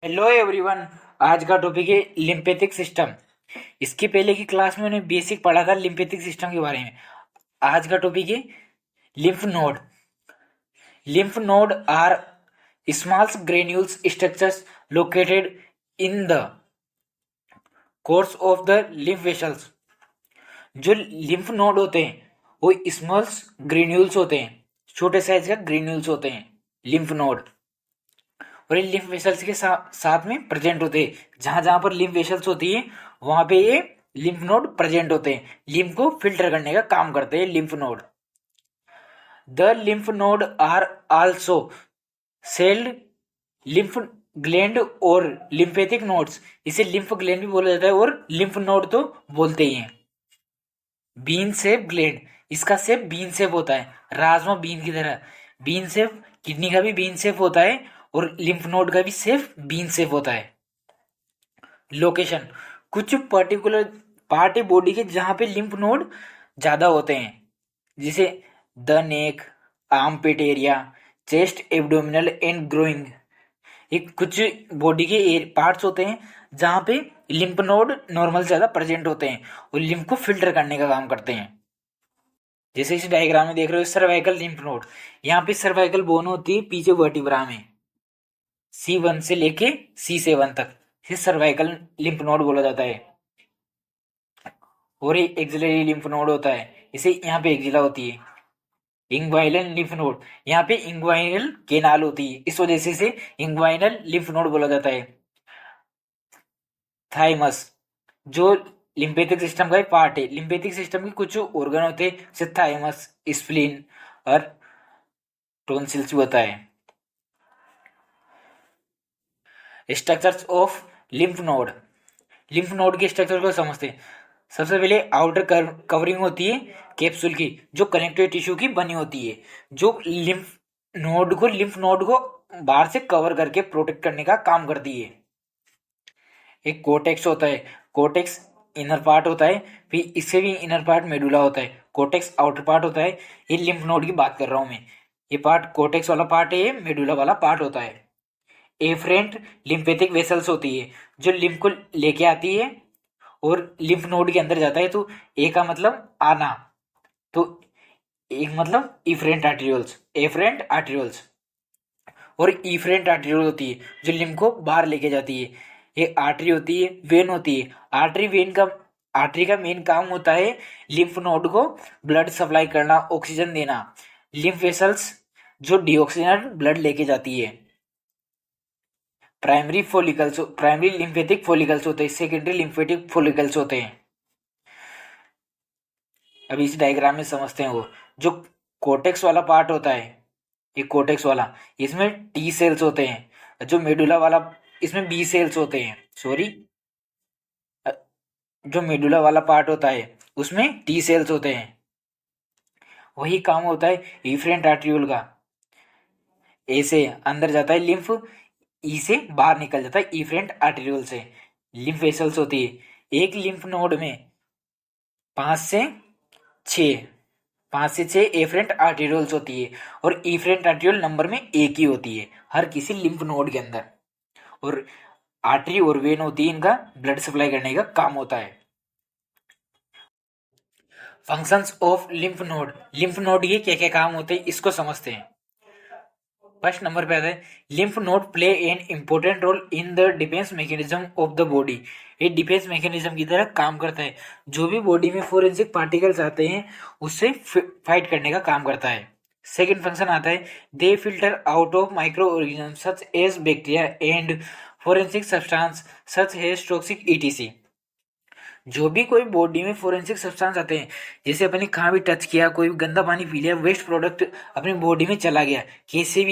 Hello everyone. आज का topic है लिम्फेटिक सिस्टम। इसके पहले की क्लास में मैंने बेसिक पढ़ा था लिम्फेटिक सिस्टम के बारे में। आज का टॉपिक है lymph node. Lymph node are small granules structures located in the course of the lymph vessels. जो लिम्फ नोड होते हैं वो स्मॉल ग्रेन्यूल्स होते हैं, छोटे साइज का ग्रेन्यूल्स होते हैं लिम्फ नोड। और ये लिम्फ वेसल्स के साथ में प्रेजेंट होते हैं। जहां जहां पर लिम्फ वेसल्स होती है वहां पे ये लिम्फ नोड प्रेजेंट होते हैं। लिम्फ को फिल्टर करने का काम करते हैं lymph node. The lymph node are also called lymph gland और लिम्फेटिक नोड्स। इसे लिम्फ ग्लैंड भी बोला जाता है और लिम्फ नोड तो बोलते ही हैं। बीन शेप ग्लैंड, इसका शेप बीन शेप होता है, राजमा बीन की तरह। बीन शेप, किडनी का भी बीन शेप होता है और लिम्फ नोड का भी शेप बीन शेप होता है। लोकेशन, कुछ पर्टिकुलर पार्ट है बॉडी के जहां पे लिम्फ नोड ज्यादा होते हैं, जिसे the neck, armpit area, chest, abdominal and growing. एक कुछ बॉडी के पार्ट्स होते हैं जहां पे लिम्फ नोड नॉर्मल ज्यादा प्रेजेंट होते हैं और लिम्फ को फिल्टर करने का काम करते हैं। जैसे इस डायग्राम में देख रहे हो सर्वाइकल लिम्फ नोड। यहाँ पे सर्वाइकल बोन होती है पीछे वर्टिब्रा में, C1 से लेके C7 तक इसे सर्वाइकल लिम्फ नोड बोला जाता है। और एक एक्सिलरी लिम्फ नोड होता है, इसे यहाँ पे एक्सिला होती है। इंग्वाइनल लिम्फ नोड, यहाँ पे इंग्वाइनल केनाल होती है, इस वजह से इसे इंग्वाइनल लिम्फ नोड बोला जाता है। थाइमस, जो लिम्फेटिक सिस्टम का एक पार्ट है। लिम्फेटिक सिस्टम के कुछ ऑर्गन होते हैं जैसे थाइमस, स्प्लीन और टॉन्सिल्स भी होता है। Structures of lymph node. Lymph node के स्ट्रक्चर को समझते हैं। सबसे पहले आउटर कवरिंग होती है कैप्सूल की, जो कनेक्टिव टिश्यू की बनी होती है, जो लिम्फ नोड को बाहर से कवर करके प्रोटेक्ट करने का काम करती है। एक कोटेक्स होता है। कोटेक्स इनर पार्ट होता है, फिर इससे भी इनर पार्ट मेडुला होता है। कोटेक्स आउटर पार्ट होता है। ये लिम्फ नोड की बात कर रहा हूं मैं। ये पार्ट कोटेक्स वाला पार्ट है, ये मेडुला वाला पार्ट होता है। एफरेंट लिम्फेटिक वेसल्स होती है, जो लिम्फ को लेके आती है और लिम्फ नोड के अंदर जाता है। तो ए का मतलब आना, तो एक मतलब इफरेंट आर्टेरियोल्स, एफरेंट आर्टेरियोल्स। और इफरेंट आर्टेरियोल होती है जो लिम्फ को बाहर लेके जाती है। ये आर्टरी होती है, वेन होती है। आर्टरी का मेन काम होता है लिम्फ नोड को ब्लड सप्लाई करना, ऑक्सीजन देना। लिम्फ वेसल्स जो डीऑक्सीजन ब्लड लेके जाती है। प्राइमरी लिम्फेटिक फॉलिकल्स होते हैं, सेकेंडरी लिम्फेटिक फॉलिकल्स होते हैं। अभी इस डायग्राम में समझते हैं। वो जो कोटेक्स वाला पार्ट होता है, ये कोटेक्स वाला, इसमें टी सेल्स होते हैं। जो मेडुला वाला, इसमें बी सेल्स होते हैं। सॉरी, जो मेडुला वाला पार्ट होता है उसमें टी सेल्स होते हैं। वही काम होता है इफरेंट आर्ट्रियोल का। ए से अंदर जाता है लिम्फ, ई से बाहर निकल जाता है इफरेंट आर्टेरियोल से। लिम्फ वेसल्स होती है एक लिम्फ नोड में, पांच से छह, पांच से छह एफरेंट आर्टेरियोल्स होती है। और इफरेंट आर्टेरियोल नंबर में एक ही होती है हर किसी लिम्फ नोड के अंदर। और आर्टरी और वेन होती है, इनका ब्लड सप्लाई करने का काम होता है। फंक्शंस ऑफ लिम्फ नोड ये क्या क्या काम होते हैं इसको समझते हैं। फर्स्ट नंबर पे आता है lymph node play an important role in the defence mechanism of the body. ये डिफेंस मैकेनिज्म की तरह काम करता है। जो भी बॉडी में फोरेंसिक पार्टिकल्स आते हैं उससे फाइट करने का काम करता है। सेकेंड फंक्शन आता है they filter out of micro organism such as bacteria and forensic substance such as toxic ETC. जो भी कोई बॉडी में फोरेंसिक सब्सटेंस आते हैं, जैसे अपने कहाँ भी टच किया, कोई भी गंदा पानी पी लिया, वेस्ट प्रोडक्ट अपनी बॉडी में चला गया किसी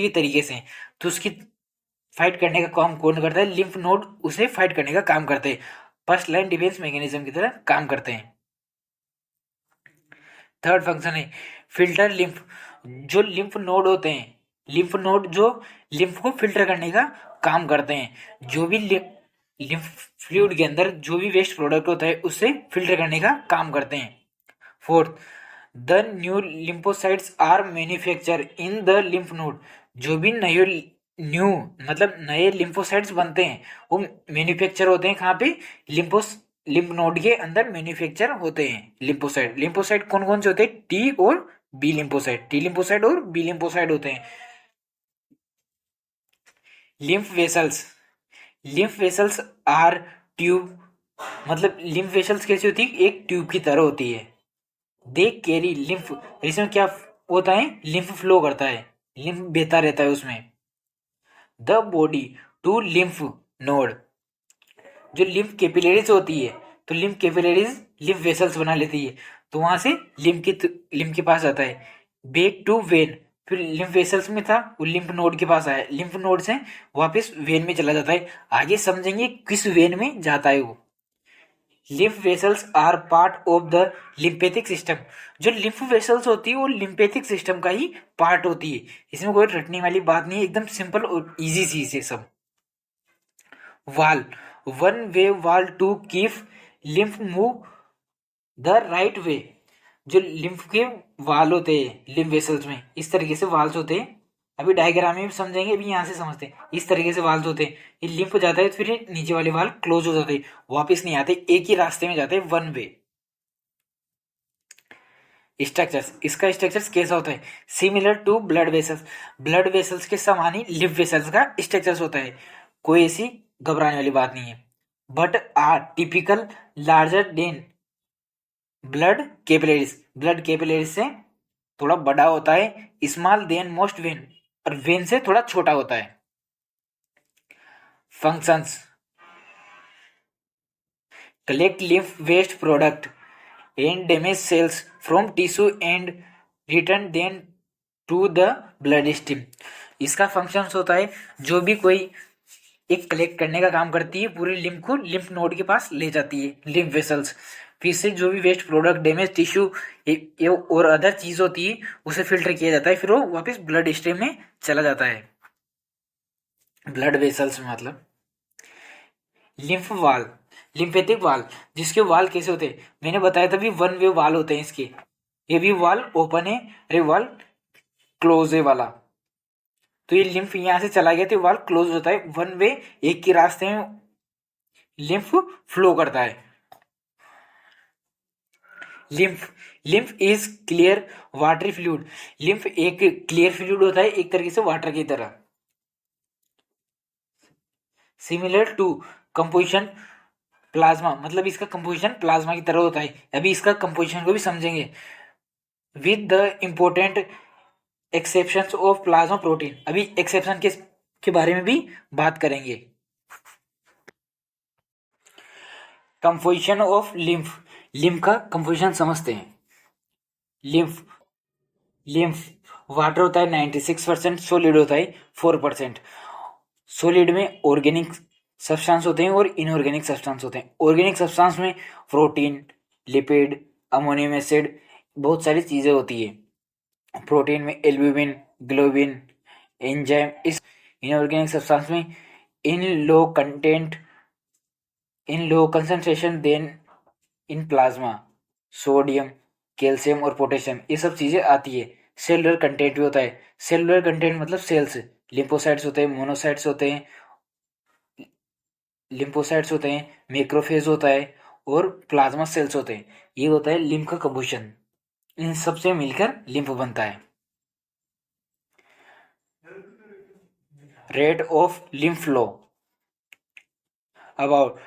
भी तरीके से, तो उसकी फाइट करने का काम कौन करता है? लिम्फ नोड उसे फाइट करने का काम करते हैं। फर्स्ट लाइन डिफेंस मैकेनिज्म की तरह काम करते हैं। थर्ड फंक्शन है फिल्टर लिम्फ। जो लिम्फ नोड होते हैं, लिम्फ नोड जो लिम्फ को फिल्टर करने का काम करते हैं। जो भी लिम्फ फ्लूइड के अंदर जो भी वेस्ट प्रोडक्ट होता है उससे फिल्टर करने का काम करते हैं। Fourth, the new lymphocytes are manufacture in the lymph node. जो भी नए न्यू मतलब नए लिम्फोसाइट्स बनते हैं, वो मैन्युफैक्चर होते हैं कहाँ पे, लिम्फ नोड के अंदर मैन्युफैक्चर होते हैं लिम्फोसाइट। लिम्फोसाइट कौन कौन से होते हैं, टी और बी लिम्फोसाइट, टी लिम्फोसाइट और बी लिम्फोसाइट होते हैं। Lymph vessels, lymph vessels are tube, मतलब लिम्फ वेसल्स कैसी होती है, एक ट्यूब की तरह होती है। दे कैरी लिम्फ, इसमें क्या होता है, लिम्फ फ्लो करता है, लिम्फ बहता रहता है उसमें। The body to lymph node, जो लिम्फ कैपिलरीज होती है, तो लिम्फ कैपिलरीज लिम्फ वेसल्स बना लेती है, तो वहां से लिम्फ के पास आता है। बेक टू वेन, फिर लिम्फ वेसल्स में था, वो लिम्फ नोड के पास आया, लिम्फ नोड से वापस वेन में चला जाता है। आगे समझेंगे किस वेन में जाता है वो। Lymph vessels are part of the lymphatic system, जो लिम्फ वेसल्स होती है वो लिम्फेटिक सिस्टम का ही पार्ट होती है। इसमें कोई रटने वाली बात नहीं है, एकदम सिंपल और इजी चीज है सब। वाल, one way valve to keep lymph move the right way, जो लिम्फ के वाल होते हैं लिम्फ वेसल्स में, इस तरीके से वाल्स होते हैं। अभी डायग्राम में भी समझेंगे, अभी यहाँ से समझते हैं। इस तरीके से वाल्स होते हैं, ये लिम्फ जाता है तो फिर ये नीचे वाले वाल क्लोज हो जाते हैं, वापस नहीं आते, एक ही रास्ते में जाते हैं, वन वे। स्ट्रक्चर्स, इसका स्ट्रक्चर्स कैसा होता है, similar to blood vessels, blood vessels के समान ही लिम्फ वेसल्स का स्ट्रक्चर्स होता है, कोई ऐसी घबराने वाली बात नहीं है। But are typical larger than blood capillaries, blood capillaries से थोड़ा बड़ा होता है, स्मॉल देन मोस्ट वेन, और वेन से थोड़ा छोटा होता है। Functions, collect lymph waste product and damage cells from tissue and return then to the blood stream. इसका फंक्शंस होता है, जो भी कोई एक कलेक्ट करने का काम करती है, पूरे लिम्फ को लिम्फ नोड के पास ले जाती है, लिम्फ वेसल्स, फिर से जो भी वेस्ट प्रोडक्ट, डैमेज टिश्यू और अदर चीज होती है उसे फिल्टर किया जाता है, फिर वो वापस ब्लड स्ट्रीम में चला जाता है, ब्लड वेसल्स में मतलब। लिम्फ वाल, लिम्फेटिक वाल, जिसके वाल कैसे होते हैं, मैंने बताया था भी वन वे वाल होते हैं इसके, ये भी वाल ओपन है, अरे वाल क्लोज है वाला, तो ये लिम्फ यहां से चला गया तो वाल क्लोज होता है, वन वे, एक के रास्ते में लिम्फ फ्लो करता है। Lymph, lymph is clear watery fluid, lymph एक क्लियर फ्लूइड होता है, एक तरीके से वाटर की तरह। सिमिलर टू कंपोजिशन प्लाज्मा, मतलब इसका कंपोजिशन प्लाज्मा की तरह होता है, अभी इसका कंपोजिशन को भी समझेंगे। With the important exceptions of plasma protein, अभी एक्सेप्शन के बारे में भी बात करेंगे। कंपोजिशन ऑफ लिम्फ, लिम्फ का कंपोजिशन समझते हैं। लिम्फ, लिम्फ वाटर होता है 96%, सॉलिड होता है 4%। सॉलिड में ऑर्गेनिक सब्सटेंस होते हैं और इनऑर्गेनिक सब्सटेंस होते हैं। ऑर्गेनिक सब्सटेंस में प्रोटीन, लिपिड, अमोनियम एसिड, बहुत सारी चीजें होती है। प्रोटीन में एल्ब्यूमिन, ग्लोबिन, एंजाइम। इस इनऑर्गेनिक सब्सटेंस में in low content, in low concentration than in plasma, sodium, calcium और पोटेशियम, ये सब चीजें आती है। सेलुलर कंटेंट भी होता है, सेलुलर कंटेंट मतलब सेल्स, लिम्फोसाइट्स होते हैं, मोनोसाइट्स होते हैं, लिम्फोसाइट्स होते हैं, मैक्रोफेज होता है और प्लाज्मा सेल्स होते हैं। ये होता है लिम्फ का कंपोजिशन, इन सब से मिलकर लिम्फ बनता है। Rate of lymph flow about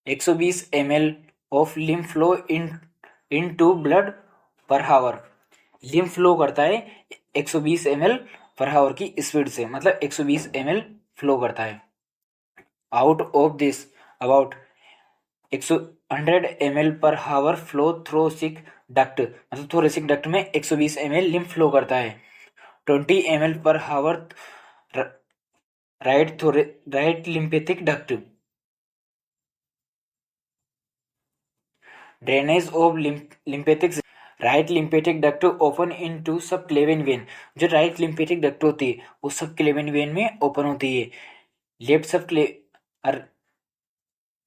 120 ml of lymph flow into blood per hour, lymph flow करता है 120 ml पर हावर की स्पीड से, मतलब 120 ml फ्लो करता है। Out of this about 100 ml per hour flow थ्रोसिक duct, मतलब थोरेसिक डक्ट में 120 ml lymph flow करता है। 20 ml per hour right lymphatic duct, drainage of lymphatic, right lymphatic duct open in to subclavian vein, जो right lymphatic duct होती है वो सब क्लेवेन when में ओपन होती है। Left sub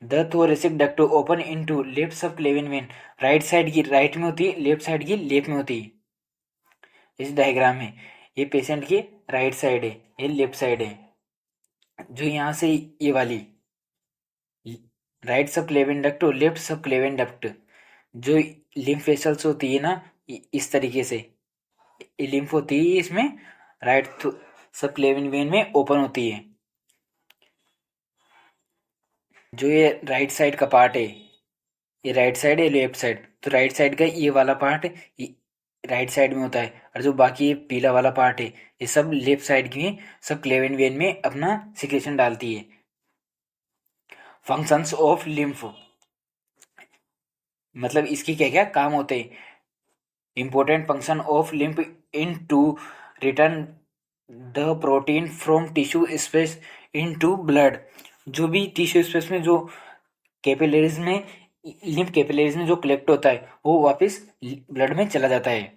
the thoracic duct open in to left subclavian vein, right side की right में होती है, लेफ्ट साइड की लेफ्ट में होती है। इस डायग्राम में ये पेशेंट की राइट साइड है, ये लेफ्ट साइड है। जो यहाँ से ये वाली राइट सब क्लेवेन डक्ट और लेफ्ट सब क्लेवेन डक्ट, जो लिम्फ वेसल्स होती है ना, इस तरीके से ये लिम्फ होती है इसमें, राइट सब क्लेवेन वेन में ओपन होती है। जो ये राइट साइड का पार्ट है, ये राइट साइड है लेफ्ट साइड, तो राइट साइड का ये वाला पार्ट राइट साइड में होता है, और जो बाकी ये पीला वाला पार्ट है ये सब लेफ्ट साइड की सब क्लेवेन वेन में अपना सिक्रेशन डालती है। फंक्शंस ऑफ लिम्फ, मतलब इसकी क्या क्या काम होते हैं। Important function of lymph in to return the protein from tissue space into blood, जो भी टिश्यू स्पेस में जो कैपिलरीज में लिम्फ कैपिलरीज में जो कलेक्ट होता है वो वापस ब्लड में चला जाता है।